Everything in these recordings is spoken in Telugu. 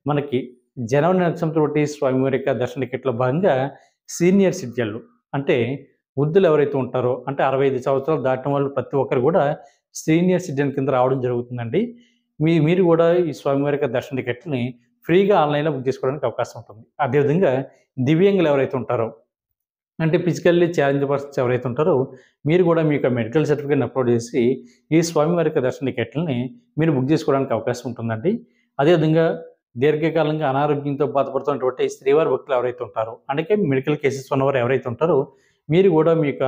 మనకి జనవరి నక్షత్రంతోటి స్వామివారి యొక్క దర్శన టికెట్‌లో భాగంగా సీనియర్ సిటిజన్‌లు అంటే వృద్ధులు ఎవరైతే ఉంటారో అంటే 65 సంవత్సరాలు దాటిన వాళ్ళు ప్రతి ఒక్కరు కూడా సీనియర్ సిటిజన్ కింద రావడం జరుగుతుందండి. మీరు కూడా ఈ స్వామివారి యొక్క దర్శన టికెట్‌ని ఫ్రీగా ఆన్‌లైన్‌లో బుక్ చేసుకోవడానికి అవకాశం ఉంటుంది. అదేవిధంగా దివ్యాంగులు ఎవరైతే ఉంటారో అంటే ఫిజికల్లీ ఛాలెంజ్ పర్సన్స్ ఎవరైతే ఉంటారో మీరు కూడా మీ యొక్క మెడికల్ సర్టిఫికేట్‌ని అప్‌లోడ్ చేసి ఈ స్వామివారి యొక్క దర్శన టికెట్‌లని మీరు బుక్ చేసుకోవడానికి అవకాశం ఉంటుందండి. అదేవిధంగా దీర్ఘకాలంగా అనారోగ్యంతో బాధపడుతున్నటువంటి శ్రీవారి భక్తులు ఎవరైతే ఉంటారో, అంటే మెడికల్ కేసెస్ ఉన్నవారు ఎవరైతే ఉంటారో, మీరు కూడా మీ యొక్క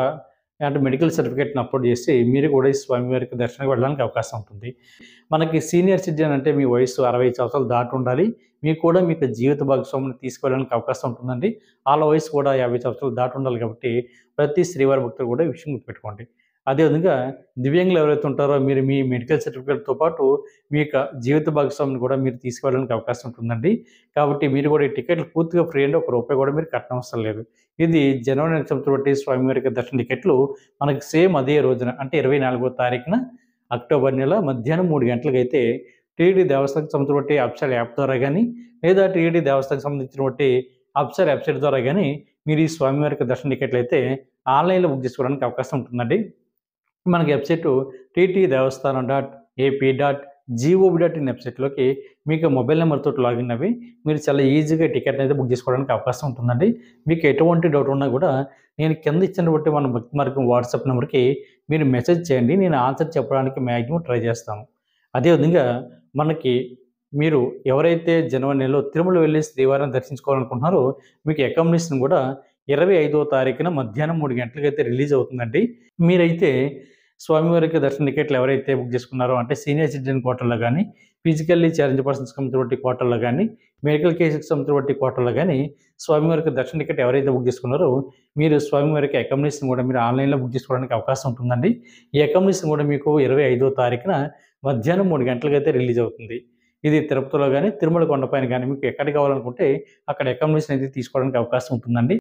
అంటే మెడికల్ సర్టిఫికేట్‌ని అప్‌లోడ్ చేసి మీరు కూడా ఈ స్వామివారికి దర్శనానికి వెళ్ళడానికి అవకాశం ఉంటుంది. మనకి సీనియర్ సిటిజన్ అంటే మీ వయస్సు 60 సంవత్సరాలు దాటి ఉండాలి. మీకు కూడా మీకు జీవిత భాగస్వామిని తీసుకెళ్ళడానికి అవకాశం ఉంటుందండి. ఆళ్ళ వయస్సు కూడా 50 సంవత్సరాలు దాటి ఉండాలి కాబట్టి ప్రతి శ్రీవారి భక్తులు కూడా ఈ విషయం గుర్తుపెట్టుకోండి. అదేవిధంగా దివ్యాంగులు ఎవరైతే ఉంటారో మీరు మీ మెడికల్ సర్టిఫికేట్‌తో పాటు మీ యొక్క జీవిత భాగస్వామిని కూడా మీరు తీసుకెళ్ళడానికి అవకాశం ఉంటుందండి. కాబట్టి మీరు కూడా ఈ టికెట్లు పూర్తిగా ఫ్రీ అండి. ఒక్క రూపాయి కూడా మీరు కట్టనవసరం లేదు. ఇది జనవరి నక్షత్రం బట్టి స్వామివారి యొక్క దర్శన టికెట్లు మనకి సేమ్ అదే రోజున అంటే 24వ తారీఖున అక్టోబర్ నెల మధ్యాహ్నం 3 గంటలకైతే టీటీడీ దేవస్థానం సంస్థ బట్టి అఫీషియల్ యాప్ ద్వారా గానీ, లేదా టీటీడీ దేవస్థానం సంబంధించినటువంటి అఫీషియల్ వెబ్‌సైట్ ద్వారా గానీ మీరు ఈ స్వామివారి యొక్క దర్శన టికెట్లయితే ఆన్‌లైన్‌లో బుక్ చేసుకోవడానికి అవకాశం ఉంటుందండి. మనకి website TT Devasthanam AP GOV in వెబ్‌సైట్‌లోకి మీకు మొబైల్ నంబర్‌తోటి లాగిన్ అవ్వి మీరు చాలా ఈజీగా టికెట్ అయితే బుక్ చేసుకోవడానికి అవకాశం ఉంటుందండి. మీకు ఎటువంటి డౌట్ ఉన్నా కూడా నేను కింద ఇచ్చినటువంటి మన భక్తి మార్గం వాట్సాప్ నంబర్‌కి మీరు మెసేజ్ చేయండి. నేను ఆన్సర్ చెప్పడానికి మాక్సిమం ట్రై చేస్తాను. అదేవిధంగా మనకి మీరు ఎవరైతే జనవరి నెలలో తిరుమల వెళ్లి శ్రీవారిని దర్శించుకోవాలనుకుంటున్నారో మీకు అకామిడేషన్ కూడా 25వ తారీఖున మధ్యాహ్నం 3 గంటలకైతే రిలీజ్ అవుతుందండి. మీరైతే స్వామివారికి దర్శన టికెట్లు ఎవరైతే బుక్ చేసుకున్నారో అంటే సీనియర్ సిటిజన్ కోటాలో గానీ, ఫిజికల్లీ ఛాలెంజ్డ్ పర్సన్స్‌కి సంబంధించినటువంటి కోటాలో గానీ, మెడికల్ కేసెస్‌కి సంబంధించినటువంటి కోటాలో గానీ, స్వామివారికి దర్శన టికెట్ ఎవరైతే బుక్ చేసుకున్నారో మీరు స్వామివారికి అకామిడేషన్ కూడా మీరు ఆన్‌లైన్‌లో బుక్ చేసుకోవడానికి అవకాశం ఉంటుందండి. ఈ అకామిడేషన్ కూడా మీకు 25వ తారీఖున మధ్యాహ్నం 3 గంటలకైతే రిలీజ్ అవుతుంది. ఇది తిరుపతిలో గానీ, తిరుమల కొండపైన గానీ మీకు ఎక్కడ కావాలనుకుంటే అక్కడ అకామిడేషన్ అయితే తీసుకోవడానికి అవకాశం ఉంటుందండి.